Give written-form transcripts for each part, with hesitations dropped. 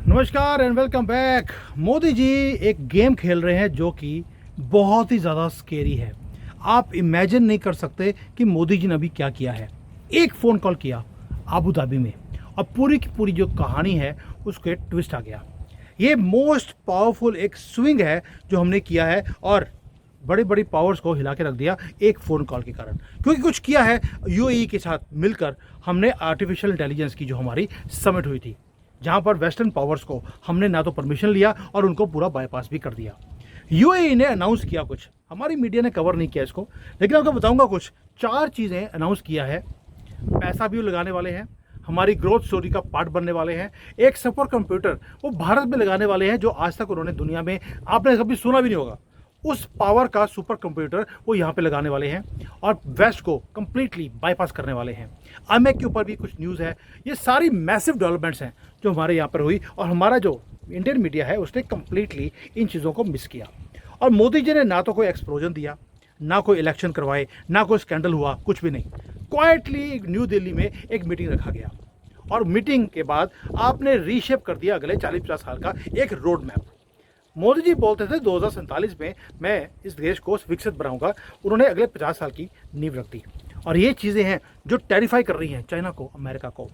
नमस्कार and welcome back. Modi ji एक game खेल रहे हैं जो कि बहुत ही ज़्यादा स्केरी है। आप इमेजिन नहीं कर सकते कि मोदी जी ने अभी क्या किया है। एक फ़ोन कॉल किया आबू धाबी में और पूरी की पूरी जो कहानी है उसके ट्विस्ट आ गया। ये मोस्ट पावरफुल एक स्विंग है जो हमने किया है और बड़ी बड़ी पावर्स को हिला के रख दिया एक फ़ोन कॉल के कारण। क्योंकि कुछ किया है यूएई के साथ मिलकर हमने आर्टिफिशियल इंटेलिजेंस की जो हमारी समिट हुई थी, जहां पर वेस्टर्न पावर्स को हमने ना तो परमिशन लिया और उनको पूरा बाईपास भी कर दिया। यूएई ने अनाउंस किया कुछ, हमारी मीडिया ने कवर नहीं किया इसको, लेकिन आपको बताऊंगा कुछ 4 चीज़ें अनाउंस किया है। पैसा भी वो लगाने वाले हैं, हमारी ग्रोथ स्टोरी का पार्ट बनने वाले हैं। एक सुपर कंप्यूटर वो भारत में लगाने वाले हैं जो आज तक उन्होंने दुनिया में आपने कभी सुना भी नहीं होगा। उस पावर का सुपर कंप्यूटर वो यहाँ पे लगाने वाले हैं और वेस्ट को कंप्लीटली बाईपास करने वाले हैं। आईमैक के ऊपर भी कुछ न्यूज़ है। ये सारी मैसिव डेवलपमेंट्स हैं जो हमारे यहाँ पर हुई और हमारा जो इंडियन मीडिया है उसने कंप्लीटली इन चीज़ों को मिस किया। और मोदी जी ने ना तो कोई एक्सप्लोजन दिया, ना कोई इलेक्शन करवाए, ना कोई स्कैंडल हुआ, कुछ भी नहीं। क्वाइटली न्यू दिल्ली में एक मीटिंग रखा गया और मीटिंग के बाद आपने रीशेप कर दिया अगले 40-50 साल का एक रोड मैप। मोदी जी बोलते थे 2047 में मैं इस देश को विकसित बनाऊंगा। उन्होंने अगले 50 साल की नींव रख दी और ये चीज़ें हैं जो टेरिफाई कर रही हैं चाइना को, अमेरिका को।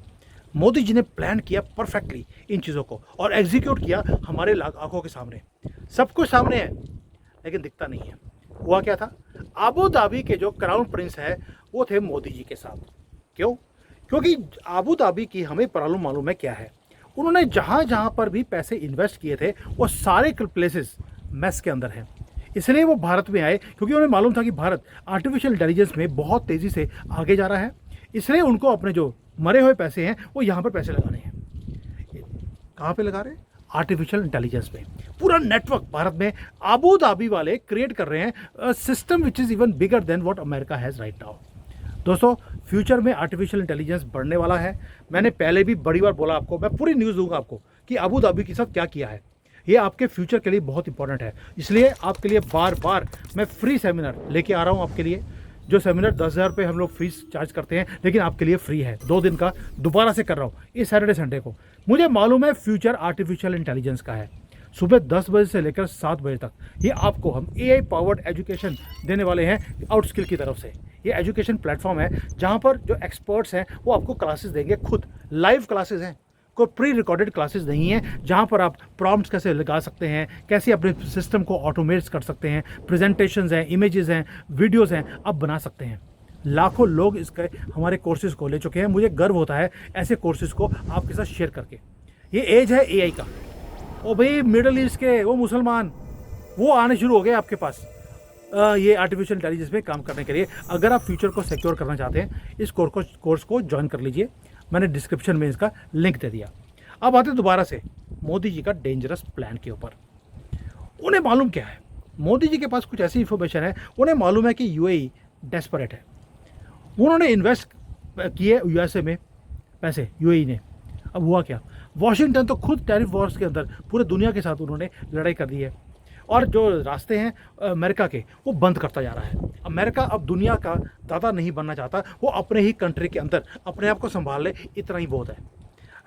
मोदी जी ने प्लान किया परफेक्टली इन चीज़ों को और एग्जीक्यूट किया हमारे आंखों के सामने। सब कुछ सामने है लेकिन दिखता नहीं है। हुआ क्या था, आबू धाबी के जो क्राउन प्रिंस है वो थे मोदी जी के साथ। क्यों? क्योंकि आबू धाबी की हमें प्रॉब्लम मालूम है क्या है। उन्होंने जहाँ जहाँ पर भी पैसे इन्वेस्ट किए थे वो सारे प्लेसेस मैस के अंदर हैं। इसलिए वो भारत में आए क्योंकि उन्हें मालूम था कि भारत आर्टिफिशियल इंटेलिजेंस में बहुत तेज़ी से आगे जा रहा है। इसलिए उनको अपने जो मरे हुए पैसे हैं वो यहाँ पर पैसे लगाने हैं। कहाँ पे लगा रहे हैं? आर्टिफिशियल इंटेलिजेंस में। पूरा नेटवर्क भारत में आबू धाबी वाले क्रिएट कर रहे हैं, system which is even bigger than what America has right now. दोस्तों, फ्यूचर में आर्टिफिशियल इंटेलिजेंस बढ़ने वाला है। मैंने पहले भी बड़ी बार बोला आपको, मैं पूरी न्यूज़ दूंगा आपको कि अबू धाबी के साथ क्या किया है। ये आपके फ्यूचर के लिए बहुत इंपॉर्टेंट है। इसलिए आपके लिए बार बार मैं फ्री सेमिनार लेके आ रहा हूँ आपके लिए। जो सेमिनार 10,000 रुपये हम लोग फीस चार्ज करते हैं, लेकिन आपके लिए फ्री है। 2 दिन का दोबारा से कर रहा हूँ इस सैटरडे संडे को। मुझे मालूम है फ्यूचर आर्टिफिशियल इंटेलिजेंस का है। सुबह 10 बजे से लेकर 7 बजे तक ये आपको हम AI पावर्ड एजुकेशन देने वाले हैं आउटस्किल की तरफ से। ये एजुकेशन प्लेटफॉर्म है जहाँ पर जो एक्सपर्ट्स हैं वो आपको क्लासेस देंगे, खुद लाइव क्लासेस हैं, कोई प्री रिकॉर्डेड क्लासेस नहीं है। जहाँ पर आप प्रॉम्प्ट्स कैसे लगा सकते हैं, कैसे अपने सिस्टम को ऑटोमेट कर सकते हैं, प्रेजेंटेशंस हैं, इमेजेस हैं, वीडियोस हैं, आप बना सकते हैं। लाखों लोग इसके हमारे कोर्सेज को ले चुके हैं। मुझे गर्व होता है ऐसे कोर्सेज को आपके साथ शेयर करके। ये एज है AI का। ओ भाई, मिडल ईस्ट के वो मुसलमान वो आने शुरू हो गए आपके पास ये आर्टिफिशियल इंटेलिजेंस में काम करने के लिए। अगर आप फ्यूचर को सिक्योर करना चाहते हैं इस कोर्स को ज्वाइन कर लीजिए। मैंने डिस्क्रिप्शन में इसका लिंक दे दिया। अब आते दोबारा से मोदी जी का डेंजरस प्लान के ऊपर। उन्हें मालूम क्या है, मोदी जी के पास कुछ ऐसी इन्फॉर्मेशन है। उन्हें मालूम है कि यूएई डेस्परेट है। उन्होंने इन्वेस्ट किए यूएसए में पैसे, यूएई ने। अब हुआ क्या, वॉशिंगटन तो खुद टैरिफ वॉर्स के अंदर पूरे दुनिया के साथ उन्होंने लड़ाई कर दी है और जो रास्ते हैं अमेरिका के वो बंद करता जा रहा है। अमेरिका अब दुनिया का दादा नहीं बनना चाहता, वो अपने ही कंट्री के अंदर अपने आप को संभाल ले, इतना ही बहुत है।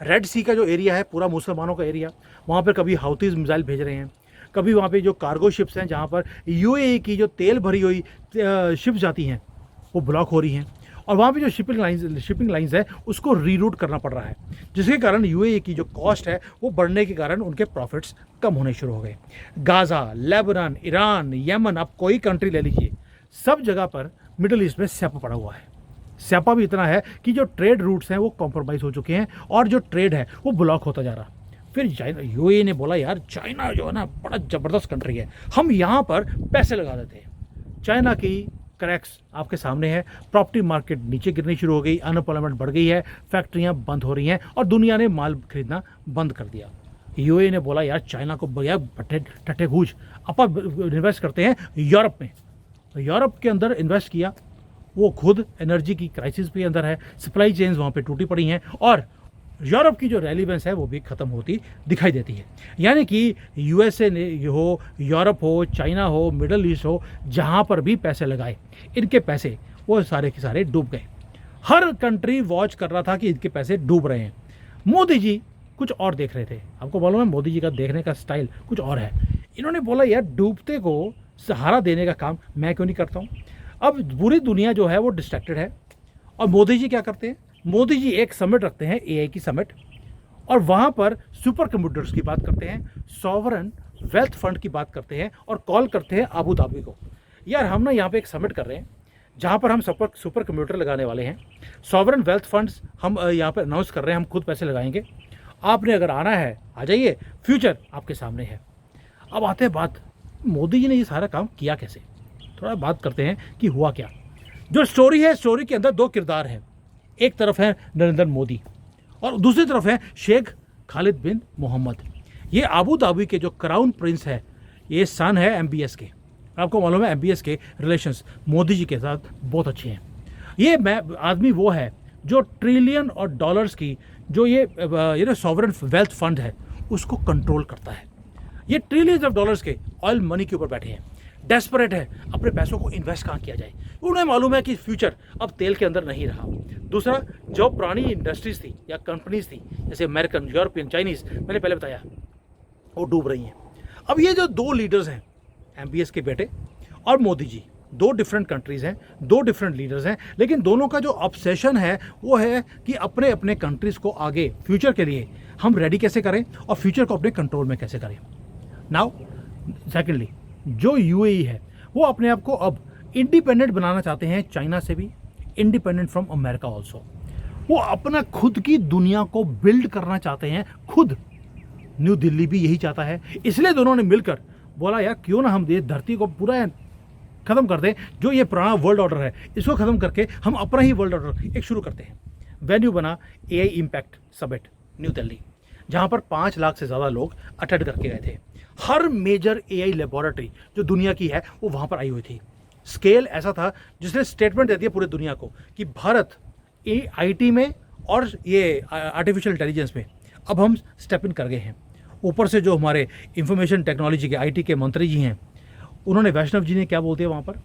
रेड सी का जो एरिया है पूरा मुसलमानों का एरिया, वहाँ पर कभी हाउतीज मिसाइल भेज रहे हैं, कभी वहाँ पे जो कार्गो शिप्स हैं जहाँ पर यूएई की जो तेल भरी हुई शिप्स जाती हैं वो ब्लॉक हो रही हैं और वहाँ पे जो शिपिंग लाइंस है उसको रीरूट करना पड़ रहा है, जिसके कारण यूएई की जो कॉस्ट है वो बढ़ने के कारण उनके प्रॉफिट्स कम होने शुरू हो गए। गाज़ा, लेबनान, ईरान, यमन, आप कोई कंट्री ले लीजिए, सब जगह पर मिडिल ईस्ट में स्यापा पड़ा हुआ है। स्यापा भी इतना है कि जो ट्रेड रूट्स हैं वो कॉम्प्रोमाइज़ हो चुके हैं और जो ट्रेड है वो ब्लॉक होता जा रहा। फिर चाइना, यूएई ने बोला यार चाइना जो है ना बड़ा ज़बरदस्त कंट्री है, हम यहाँ पर पैसे लगा देते हैं। चाइना की क्रैक्स आपके सामने है। प्रॉपर्टी मार्केट नीचे गिरनी शुरू हो गई, अनएम्प्लॉयमेंट बढ़ गई है, फैक्ट्रियाँ बंद हो रही हैं और दुनिया ने माल खरीदना बंद कर दिया। यूएई ने बोला यार चाइना को भैया टट्टे घूज, अपन इन्वेस्ट करते हैं यूरोप में। यूरोप के अंदर इन्वेस्ट किया, वो खुद एनर्जी की क्राइसिस के अंदर है, सप्लाई चेन्स वहाँ पे टूटी पड़ी हैं और यूरोप की जो रेलिवेंस है वो भी ख़त्म होती दिखाई देती है। यानी कि यूएसए ने हो, यूरोप हो, चाइना हो, मिडल ईस्ट हो, जहाँ पर भी पैसे लगाए इनके पैसे वो सारे के सारे डूब गए। हर कंट्री वॉच कर रहा था कि इनके पैसे डूब रहे हैं। मोदी जी कुछ और देख रहे थे। आपको मालूम है मोदी जी का देखने का स्टाइल कुछ और है। इन्होंने बोला यार डूबते को सहारा देने का काम मैं क्यों नहीं करता हूँ। अब पूरी दुनिया जो है वो डिस्ट्रैक्टेड है और मोदी जी क्या करते हैं, मोदी जी एक समिट रखते हैं एआई की समिट, और वहाँ पर सुपर कंप्यूटर्स की बात करते हैं, सॉवरन वेल्थ फंड की बात करते हैं और कॉल करते हैं अबू धाबी को। यार हम ना यहाँ पे एक समिट कर रहे हैं जहाँ पर हम सुपर कंप्यूटर लगाने वाले हैं, सॉवरन वेल्थ फंड्स हम यहाँ पर अनाउंस कर रहे हैं, हम खुद पैसे लगाएंगे, आपने अगर आना है आ जाइए, फ्यूचर आपके सामने है। अब आते हैं बात मोदी जी ने ये सारा काम किया कैसे, थोड़ा बात करते हैं कि हुआ क्या। जो स्टोरी है, स्टोरी के अंदर दो किरदार हैं, एक तरफ है नरेंद्र मोदी और दूसरी तरफ है शेख खालिद बिन मोहम्मद। ये अबू धाबी के जो क्राउन प्रिंस है, ये सन है एमबीएस के। आपको मालूम है एमबीएस के रिलेशंस मोदी जी के साथ बहुत अच्छे हैं। ये आदमी वो है जो ट्रिलियन और डॉलर्स की जो ये सॉवरन वेल्थ फंड है उसको कंट्रोल करता है। ये ट्रिलियंस ऑफ डॉलर्स के ऑयल मनी के ऊपर बैठे हैं, डेस्परेट है अपने पैसों को इन्वेस्ट कहाँ किया जाए। उन्हें मालूम है कि फ्यूचर अब तेल के अंदर नहीं रहा। दूसरा, जो पुरानी इंडस्ट्रीज थी या कंपनीज थी जैसे अमेरिकन, यूरोपियन, चाइनीज, मैंने पहले बताया, वो डूब रही हैं। अब ये जो दो लीडर्स हैं, एमबीएस के बेटे और मोदी जी, दो डिफरेंट कंट्रीज हैं, दो डिफरेंट लीडर्स हैं, लेकिन दोनों का जो ऑब्सेशन है वो है कि अपने अपने कंट्रीज को आगे फ्यूचर के लिए हम रेडी कैसे करें और फ्यूचर को अपने कंट्रोल में कैसे करें। नाउ सेकेंडली, जो यूएई है वो अपने आप को अब इंडिपेंडेंट बनाना चाहते हैं चाइना से भी, इंडिपेंडेंट फ्रॉम अमेरिका ऑल्सो। वो अपना खुद की दुनिया को बिल्ड करना चाहते हैं खुद। न्यू दिल्ली भी यही चाहता है, इसलिए दोनों ने मिलकर बोला यार क्यों ना हम ये धरती को पूरा खत्म कर दें, जो ये पुराना वर्ल्ड ऑर्डर है इसको खत्म करके हम अपना ही वर्ल्ड ऑर्डर एक शुरू करते हैं। वेन्यू बना AI impact summit new Delhi, जहां पर 5 लाख से ज़्यादा लोग अटेंड करके गए थे। हर मेजर एआई लेबोरेटरी जो दुनिया की है वो वहां पर आई हुई थी। स्केल ऐसा था जिसने स्टेटमेंट दे दिया पूरी दुनिया को कि भारत आईटी में और ये आर्टिफिशियल इंटेलिजेंस में अब हम स्टेप इन कर गए हैं। ऊपर से जो हमारे इंफॉर्मेशन टेक्नोलॉजी के आईटी के मंत्री जी हैं, उन्होंने, वैष्णव जी ने क्या बोलते हैं वहाँ पर,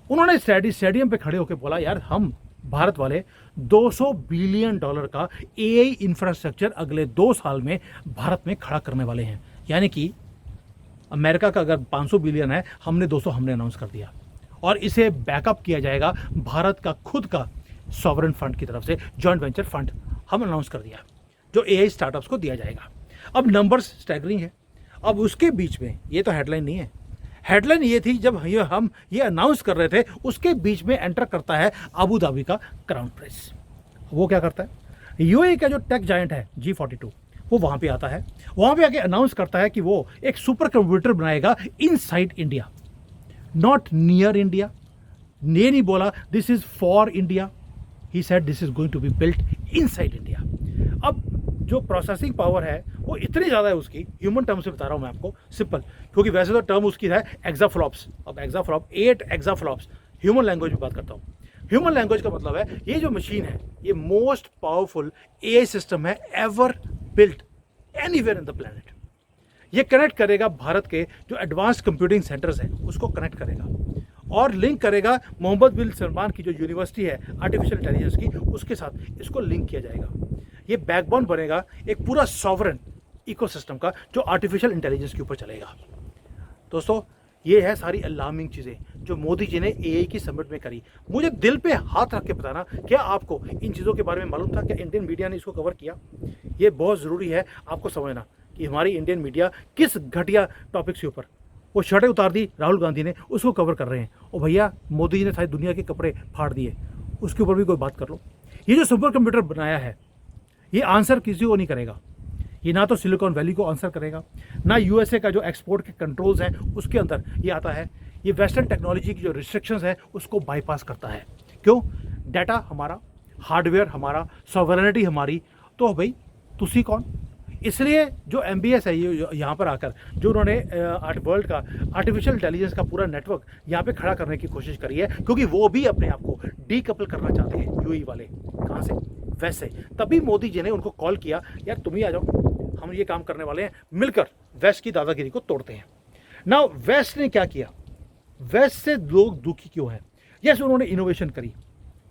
उन्होंने स्टेडियम पे खड़े होकर बोला यार हम भारत वाले $200 बिलियन का एआई इंफ्रास्ट्रक्चर अगले 2 साल में भारत में खड़ा करने वाले हैं। यानी कि अमेरिका का अगर 500 बिलियन है, हमने 200 हमने अनाउंस कर दिया, और इसे बैकअप किया जाएगा भारत का खुद का सॉवरन फंड की तरफ से, जॉइंट वेंचर फंड हम अनाउंस कर दिया जो एआई स्टार्टअप्स को दिया जाएगा। अब नंबर्स स्टैगरिंग है। अब उसके बीच में, ये तो हेडलाइन नहीं है, हेडलाइन ये थी जब हम ये अनाउंस कर रहे थे, उसके बीच में एंटर करता है अबू धाबी का क्राउन प्रिंस। वो क्या करता है, यूएई का जो टेक जायंट है G42, वो वहाँ पे आता है, वहाँ पे आके अनाउंस करता है कि वो एक सुपर कंप्यूटर बनाएगा इनसाइड इंडिया, नॉट नियर इंडिया। ये नहीं बोला this is for India, he said this is going to be built inside India. अब जो प्रोसेसिंग पावर है वो इतनी ज़्यादा है उसकी, ह्यूमन टर्म से बता रहा हूँ मैं आपको सिंपल, क्योंकि वैसे तो टर्म उसकी है एक्साफ्लॉप्स। अब एक्साफ्लॉप 8 एक्साफ्लॉप्स, ह्यूमन लैंग्वेज में बात करता हूँ। ह्यूमन लैंग्वेज का मतलब है ये जो मशीन है ये मोस्ट पावरफुल एआई सिस्टम है ever built anywhere in the planet. ये कनेक्ट करेगा भारत के जो एडवांस्ड कंप्यूटिंग सेंटर्स हैं उसको कनेक्ट करेगा और लिंक करेगा मोहम्मद बिन सलमान की जो यूनिवर्सिटी है आर्टिफिशियल इंटेलिजेंस की, उसके साथ इसको लिंक किया जाएगा। ये बैकबोन बनेगा एक पूरा सॉवरन इकोसिस्टम का जो आर्टिफिशियल इंटेलिजेंस के ऊपर चलेगा। दोस्तों, ये है सारी अलार्मिंग चीज़ें जो मोदी जी ने एआई की समिट में करी। मुझे दिल पे हाथ रख के बताना, क्या आपको इन चीज़ों के बारे में मालूम था? क्या इंडियन मीडिया ने इसको कवर किया? ये बहुत ज़रूरी है आपको समझना कि हमारी इंडियन मीडिया किस घटिया टॉपिक के ऊपर, वो शर्टें उतार दी राहुल गांधी ने, उसको कवर कर रहे हैं। और भैया मोदी जी ने सारी दुनिया के कपड़े फाड़ दिए, उसके ऊपर भी कोई बात कर लो। ये जो सुपर कंप्यूटर बनाया है ये आंसर किसी को नहीं करेगा। ये ना तो सिलिकॉन वैली को आंसर करेगा, ना यूएसए का जो एक्सपोर्ट के कंट्रोल्स हैं उसके अंदर ये आता है। ये वेस्टर्न टेक्नोलॉजी की जो रिस्ट्रिक्शंस है उसको बाईपास करता है। क्यों? डाटा हमारा, हार्डवेयर हमारा, सॉवरेनिटी हमारी, तो भाई तुसी कौन? इसलिए जो एमबीएस है ये यहाँ पर आकर जो उन्होंने वर्ल्ड का आर्टिफिशियल इंटेलिजेंस का पूरा नेटवर्क यहाँ पे खड़ा करने की कोशिश करी है, क्योंकि वो भी अपने आप को डीकपल करना चाहते हैं यूएई वाले। कहाँ से? वैसे तभी मोदी जी ने उनको कॉल किया, यार तुम ही आ जाओ, हम ये काम करने वाले हैं, मिलकर वेस्ट की दादागिरी को तोड़ते हैं। नाउ वेस्ट ने क्या किया? वेस्ट से लोग दुखी क्यों हैं? यस, उन्होंने इनोवेशन करी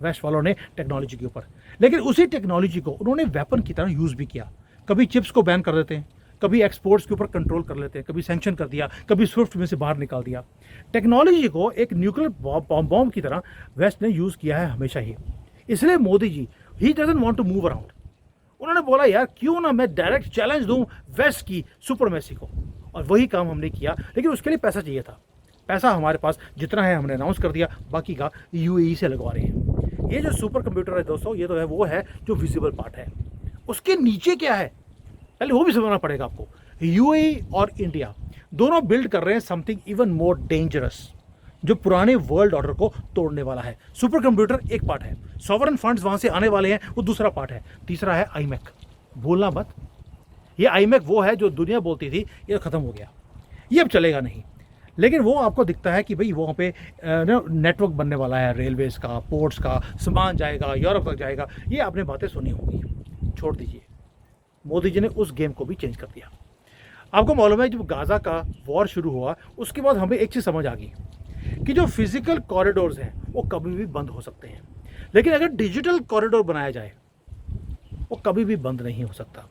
वेस्ट वालों ने टेक्नोलॉजी के ऊपर, लेकिन उसी टेक्नोलॉजी को उन्होंने वेपन की तरह यूज भी किया। कभी चिप्स को बैन कर देते हैं, कभी एक्सपोर्ट्स के ऊपर कंट्रोल कर लेते हैं, कभी सैंक्शन कर दिया, कभी स्विफ्ट में से बाहर निकाल दिया। टेक्नोलॉजी को एक न्यूक्लियर बॉम्ब की तरह वेस्ट ने यूज़ किया है हमेशा ही। इसलिए मोदी जी ही doesn't want to move around. उन्होंने बोला यार क्यों ना मैं डायरेक्ट चैलेंज दूं वेस्ट की सुपरमेसी को, और वही काम हमने किया। लेकिन उसके लिए पैसा चाहिए था। पैसा हमारे पास जितना है हमने अनाउंस कर दिया, बाकी का यूएई से लगवा रहे हैं। ये जो सुपर कंप्यूटर है दोस्तों, ये तो है वो है जो विजिबल पार्ट है। उसके नीचे क्या है पहले वो भी समझना पड़ेगा आपको। यूएई और इंडिया दोनों बिल्ड कर रहे हैं समथिंग इवन मोर डेंजरस, जो पुराने वर्ल्ड ऑर्डर को तोड़ने वाला है। सुपर कंप्यूटर एक पार्ट है, सॉवरन फंड्स वहां से आने वाले हैं वो दूसरा पार्ट है, तीसरा है आईमैक। भूलना मत, ये आईमैक वो है जो दुनिया बोलती थी ये खत्म हो गया, ये अब चलेगा नहीं। लेकिन वो आपको दिखता है कि भाई वहाँ पे नेटवर्क बनने वाला है, रेलवेज का, पोर्ट्स का, सामान जाएगा, यूरोप तक जाएगा। ये आपने बातें सुनी होंगी, छोड़ दीजिए। मोदी जी ने उस गेम को भी चेंज कर दिया। आपको मालूम है जब गाज़ा का वॉर शुरू हुआ उसके बाद हमें एक चीज़ समझ आ गई कि जो फिजिकल कॉरिडोर्स हैं वो कभी भी बंद हो सकते हैं, लेकिन अगर डिजिटल कॉरिडोर बनाया जाए वो कभी भी बंद नहीं हो सकता।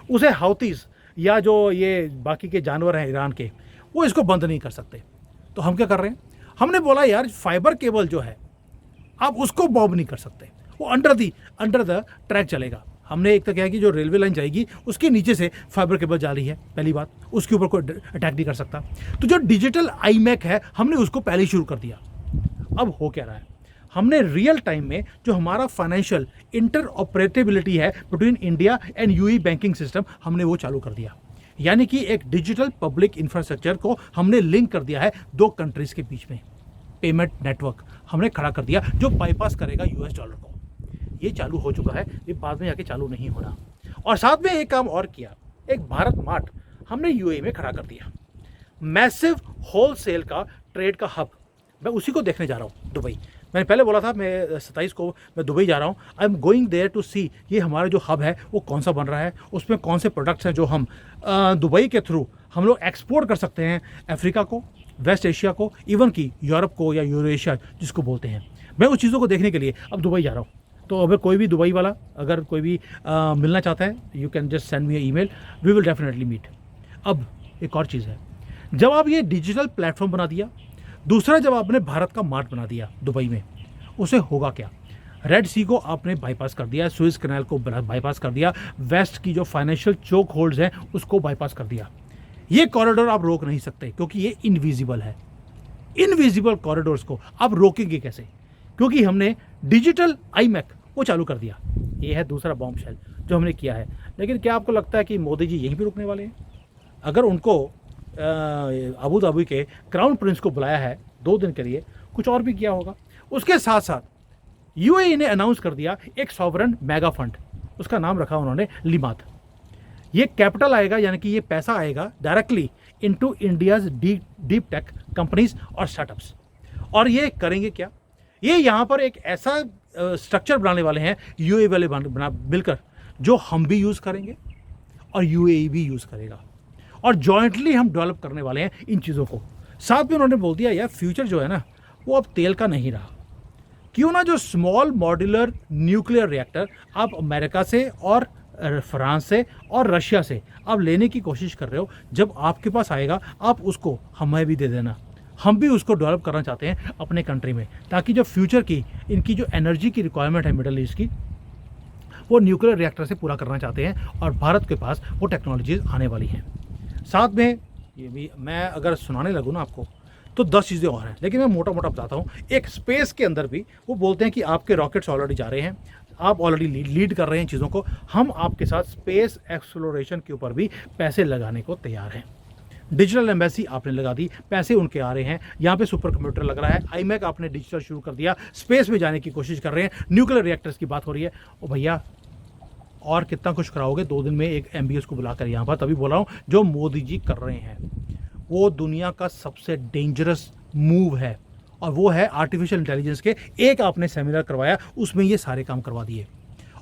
उसे हाउतीज या जो ये बाकी के जानवर हैं ईरान के, वो इसको बंद नहीं कर सकते। तो हम क्या कर रहे हैं, हमने बोला यार फाइबर केबल जो है आप उसको बॉब नहीं कर सकते, वो अंडर द ट्रैक चलेगा। हमने एक तो क्या है कि जो रेलवे लाइन जाएगी उसके नीचे से फाइबर केबल जा रही है, पहली बात, उसके ऊपर कोई अटैक नहीं कर सकता। तो जो डिजिटल आईमैक है हमने उसको पहले ही शुरू कर दिया। अब हो क्या रहा है, हमने रियल टाइम में जो हमारा फाइनेंशियल इंटर ऑपरेटेबिलिटी है between India and UAE banking system, हमने वो चालू कर दिया। यानी कि एक डिजिटल पब्लिक इंफ्रास्ट्रक्चर को हमने लिंक कर दिया है दो कंट्रीज के बीच में। पेमेंट नेटवर्क हमने खड़ा कर दिया जो बाईपास करेगा यूएस डॉलर को। ये चालू हो चुका है, ये बाद में जाके चालू नहीं होना। और साथ में एक काम और किया, एक भारत मार्ट हमने यूएई में खड़ा कर दिया, मैसिव होलसेल का ट्रेड का हब। मैं उसी को देखने जा रहा हूँ दुबई। मैंने पहले बोला था मैं 27 को मैं दुबई जा रहा हूँ। I am going there to see ये हमारा जो हब है वो कौन सा बन रहा है, उसमें कौन से प्रोडक्ट्स हैं जो हम दुबई के थ्रू हम लोग एक्सपोर्ट कर सकते हैं अफ्रीका को, वेस्ट एशिया को, इवन की यूरोप को या यूरेशिया जिसको बोलते हैं। मैं उस चीज़ों को देखने के लिए अब दुबई जा रहा हूँ। तो अगर कोई भी दुबई वाला अगर कोई भी मिलना चाहता है, you can just send me a email, we will definitely meet. अब एक और चीज़ है, जब आप ये डिजिटल प्लेटफॉर्म बना दिया, दूसरा जब आपने भारत का मार्ट बना दिया दुबई में, उसे होगा क्या, रेड सी को आपने बाईपास कर दिया, सुएज कैनाल को बाईपास कर दिया, वेस्ट की जो फाइनेंशियल चोक होल्ड्स हैं उसको बाईपास कर दिया। ये कॉरिडोर आप रोक नहीं सकते क्योंकि ये इनविजिबल है। इनविजिबल कॉरिडोर्स को आप रोकेंगे कैसे, क्योंकि हमने डिजिटल आईमैक वो चालू कर दिया। ये है दूसरा बॉम्ब शेल जो हमने किया है। लेकिन क्या आपको लगता है कि मोदी जी यहीं पे रुकने वाले हैं? अगर उनको अबू धाबी के क्राउन प्रिंस को बुलाया है 2 दिन के लिए, कुछ और भी किया होगा। उसके साथ साथ यूएई ने अनाउंस कर दिया एक सॉवरन मेगा फंड, उसका नाम रखा उन्होंने लिमात। ये कैपिटल आएगा, यानी कि ये पैसा आएगा directly into India's deep tech companies और स्टार्टअप्स। और ये करेंगे क्या, ये यहाँ पर एक ऐसा स्ट्रक्चर बनाने वाले हैं यूएई वाले मिलकर, जो हम भी यूज़ करेंगे और यूएई भी यूज़ करेगा, और जॉइंटली हम डेवलप करने वाले हैं इन चीज़ों को। साथ में उन्होंने बोल दिया यार फ्यूचर जो है ना वो अब तेल का नहीं रहा, क्यों ना जो स्मॉल मॉड्यूलर न्यूक्लियर रिएक्टर आप अमेरिका से और फ्रांस से और रशिया से आप लेने की कोशिश कर रहे हो, जब आपके पास आएगा आप उसको हमें भी दे देना। हम भी उसको डेवलप करना चाहते हैं अपने कंट्री में, ताकि जो फ्यूचर की इनकी जो एनर्जी की रिक्वायरमेंट है मिडल ईस्ट की, वो न्यूक्लियर रिएक्टर से पूरा करना चाहते हैं, और भारत के पास वो टेक्नोलॉजीज आने वाली हैं। साथ में ये भी मैं अगर सुनाने लगूँ ना आपको तो 10 चीज़ें और हैं, लेकिन मैं मोटा मोटा बताता हूँ। एक स्पेस के अंदर भी वो बोलते हैं कि आपके रॉकेट्स ऑलरेडी जा रहे हैं, आप ऑलरेडी लीड कर रहे हैं चीज़ों को, हम आपके साथ स्पेस एक्सप्लोरेशन के ऊपर भी पैसे लगाने को तैयार हैं। डिजिटल एम्बेसी आपने लगा दी, पैसे उनके आ रहे हैं, यहाँ पे सुपर कंप्यूटर लग रहा है, आईमैक आपने डिजिटल शुरू कर दिया, स्पेस में जाने की कोशिश कर रहे हैं, न्यूक्लियर रिएक्टर्स की बात हो रही है। ओ भैया और कितना कुछ कराओगे 2 दिन में एक MBS को बुलाकर यहाँ पर, तभी बोल रहा हूँ जो मोदी जी कर रहे हैं वो दुनिया का सबसे डेंजरस मूव है, और वो है आर्टिफिशियल इंटेलिजेंस के। एक आपने सेमिनार करवाया, उसमें ये सारे काम करवा दिए।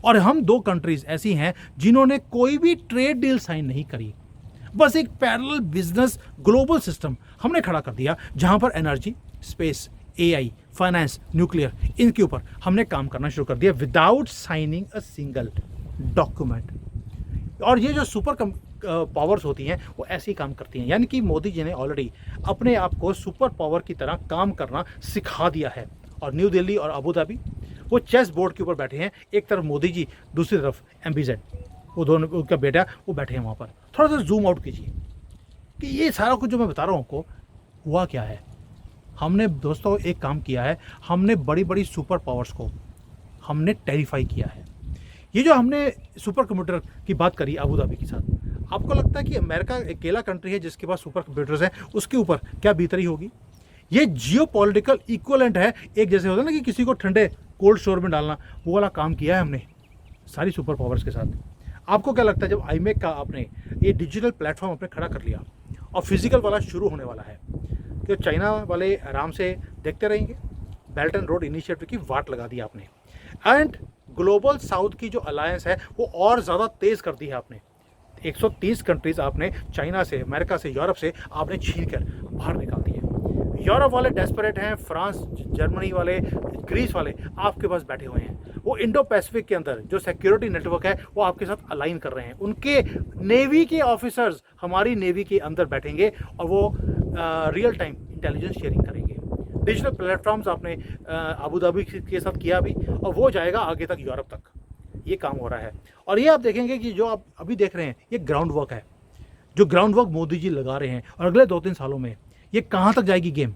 और हम 2 कंट्रीज ऐसी हैं जिन्होंने कोई भी ट्रेड डील साइन नहीं करी, बस एक पैरेलल बिजनेस ग्लोबल सिस्टम हमने खड़ा कर दिया, जहां पर energy, space, AI, finance, nuclear, इनके ऊपर हमने काम करना शुरू कर दिया without signing a single document. और ये जो सुपर पावर्स होती हैं वो ऐसे ही काम करती हैं, यानी कि मोदी जी ने ऑलरेडी अपने आप को सुपर पावर की तरह काम करना सिखा दिया है। और न्यू दिल्ली और अबू धाबी वो चेस बोर्ड के ऊपर बैठे हैं, एक तरफ मोदी जी, दूसरी तरफ MBZ, वो दोनों उनका बेटा वो बैठे हैं वहाँ पर। थोड़ा सा जूम आउट कीजिए कि ये सारा कुछ जो मैं बता रहा हूँ आपको हुआ क्या है। हमने दोस्तों एक काम किया है, हमने बड़ी बड़ी सुपर पावर्स को हमने टेरिफाई किया है। ये जो हमने सुपर कंप्यूटर की बात करी अबू धाबी के साथ, आपको लगता है कि अमेरिका अकेला कंट्री है जिसके पास सुपर कंप्यूटर्स हैं, उसके ऊपर क्या बीतरी होगी? ये जियो पॉलिटिकल इक्वलेंट है, एक जैसे होता है ना कि किसी को ठंडे कोल्ड स्टोर में डालना, वो वाला काम किया है हमने सारी सुपर पावर्स के साथ। आपको क्या लगता है जब IMEC का आपने ये डिजिटल प्लेटफॉर्म आपने खड़ा कर लिया और फिजिकल वाला शुरू होने वाला है, कि चाइना वाले आराम से देखते रहेंगे? बेल्ट एंड रोड इनिशिएटिव की वाट लगा दी आपने, एंड ग्लोबल साउथ की जो अलायंस है वो और ज़्यादा तेज़ कर दी है आपने। 130 कंट्रीज़ आपने चाइना से, अमेरिका से, यूरोप से आपने छीन कर बाहर निकाल दिए। यूरोप वाले डेस्परेट हैं, फ्रांस, जर्मनी वाले, ग्रीस वाले आपके पास बैठे हुए हैं। वो इंडो पैसिफिक के अंदर जो सिक्योरिटी नेटवर्क है वो आपके साथ अलाइन कर रहे हैं। उनके नेवी के ऑफिसर्स हमारी नेवी के अंदर बैठेंगे और वो रियल टाइम इंटेलिजेंस शेयरिंग करेंगे। डिजिटल प्लेटफॉर्म्स आपने अबू धाबी के साथ किया भी, और वो जाएगा आगे तक यूरोप तक, ये काम हो रहा है। और ये आप देखेंगे कि जो आप अभी देख रहे हैं ये ग्राउंड वर्क है, जो ग्राउंड वर्क मोदी जी लगा रहे हैं, और अगले 2-3 सालों में ये कहाँ तक जाएगी गेम,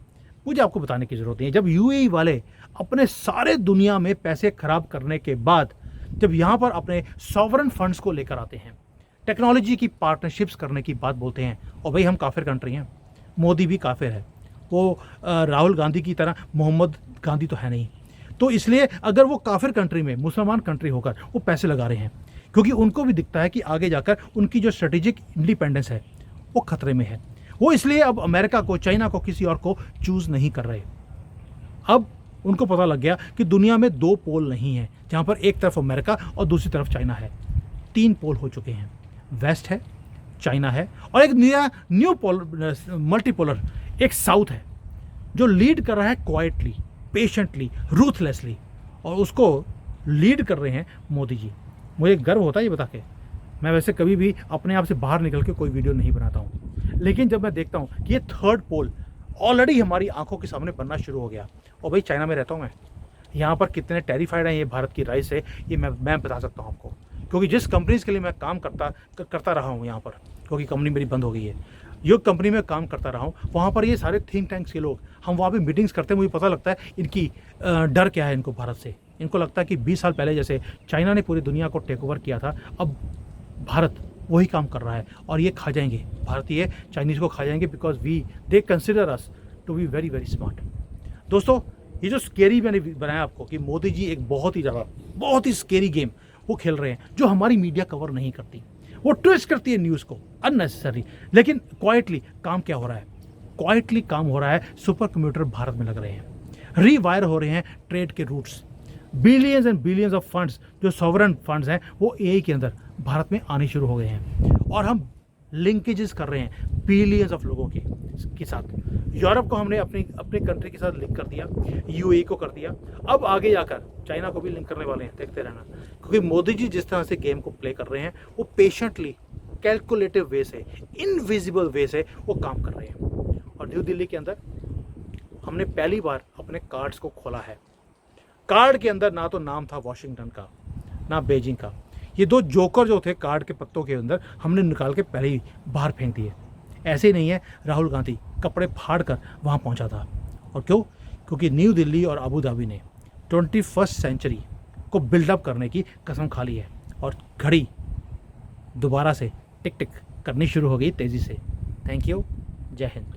मुझे आपको बताने की ज़रूरत नहीं है। जब UAE वाले अपने सारे दुनिया में पैसे खराब करने के बाद जब यहाँ पर अपने सॉवरन फंड्स को लेकर आते हैं, टेक्नोलॉजी की पार्टनरशिप्स करने की बात बोलते हैं, और भाई हम काफिर कंट्री हैं, मोदी भी काफिर है, वो राहुल गांधी की तरह मोहम्मद गांधी तो है नहीं, तो इसलिए अगर वो काफिर कंट्री में मुसलमान कंट्री होकर वो पैसे लगा रहे हैं, क्योंकि उनको भी दिखता है कि आगे जाकर उनकी जो स्ट्रेटेजिक इंडिपेंडेंस है वो खतरे में है, वो इसलिए अब अमेरिका को, चाइना को, किसी और को चूज नहीं कर रहे। अब उनको पता लग गया कि दुनिया में 2 पोल नहीं है, जहाँ पर एक तरफ अमेरिका और दूसरी तरफ चाइना है। 3 पोल हो चुके हैं, वेस्ट है, चाइना है, और एक नया न्यू पोल मल्टीपोलर एक साउथ है, जो लीड कर रहा है क्वाइटली, पेशेंटली, रूथलेसली, और उसको लीड कर रहे हैं मोदी जी। मुझे गर्व होता है ये बता के। मैं वैसे कभी भी अपने आप से बाहर निकल के कोई वीडियो नहीं बनाता हूँ, लेकिन जब मैं देखता हूँ कि ये 3rd पोल ऑलरेडी हमारी आंखों के सामने बनना शुरू हो गया। और भाई चाइना में रहता हूँ मैं, यहाँ पर कितने टेरिफाइड हैं ये भारत की राइस से, ये मैं बता सकता हूँ आपको, क्योंकि जिस कंपनीज़ के लिए मैं काम करता रहा हूँ यहाँ पर, क्योंकि कंपनी मेरी बंद हो गई है, जो कंपनी में काम करता रहा हूँ वहाँ पर ये सारे थिंक टैंक्स के लोग, हम वहाँ पे मीटिंग्स करते हैं, मुझे पता लगता है इनकी डर क्या है इनको भारत से। इनको लगता है कि 20 साल पहले जैसे चाइना ने पूरी दुनिया को टेक ओवर किया था, अब भारत वही काम कर रहा है, और ये खा जाएंगे, भारतीय चाइनीज़ को खा जाएंगे, because they consider us to be very very smart. दोस्तों, ये जो स्केरी मैंने बनाया आपको कि मोदी जी एक बहुत ही स्केरी गेम वो खेल रहे हैं, जो हमारी मीडिया कवर नहीं करती, वो ट्विस्ट करती है न्यूज़ को अननेसेसरी। लेकिन क्वाइटली काम क्या हो रहा है? क्वाइटली काम हो रहा है, सुपर कंप्यूटर भारत में लग रहे हैं, रीवायर हो रहे हैं ट्रेड के routes, billions and billions of funds जो सॉवरन फंड्स हैं वो AI के अंदर भारत में आने शुरू हो गए हैं, और हम लिंकेजेस कर रहे हैं बिलियंस ऑफ लोगों के साथ। यूरोप को हमने अपनी कंट्री के साथ लिंक कर दिया, UAE को कर दिया, अब आगे जाकर चाइना को भी लिंक करने वाले हैं, देखते रहना। क्योंकि मोदी जी जिस तरह से गेम को प्ले कर रहे हैं वो पेशेंटली, कैलकुलेटिव वे से, इनविजिबल वे से वो काम कर रहे हैं। और न्यू दिल्ली के अंदर हमने पहली बार अपने कार्ड्स को खोला है। कार्ड के अंदर ना तो नाम था वॉशिंगटन का, ना बीजिंग का, ये 2 जोकर जो थे कार्ड के पत्तों के अंदर हमने निकाल के पहले ही बाहर फेंक दिए। ऐसे ही नहीं है, राहुल गांधी कपड़े फाड़ कर वहाँ पहुँचा था। और क्यों? क्योंकि न्यू दिल्ली और अबू धाबी ने 21st सेंचुरी को बिल्डअप करने की कसम खा ली है, और घड़ी दोबारा से टिक टिक करनी शुरू हो गई तेज़ी से। थैंक यू, जय हिंद।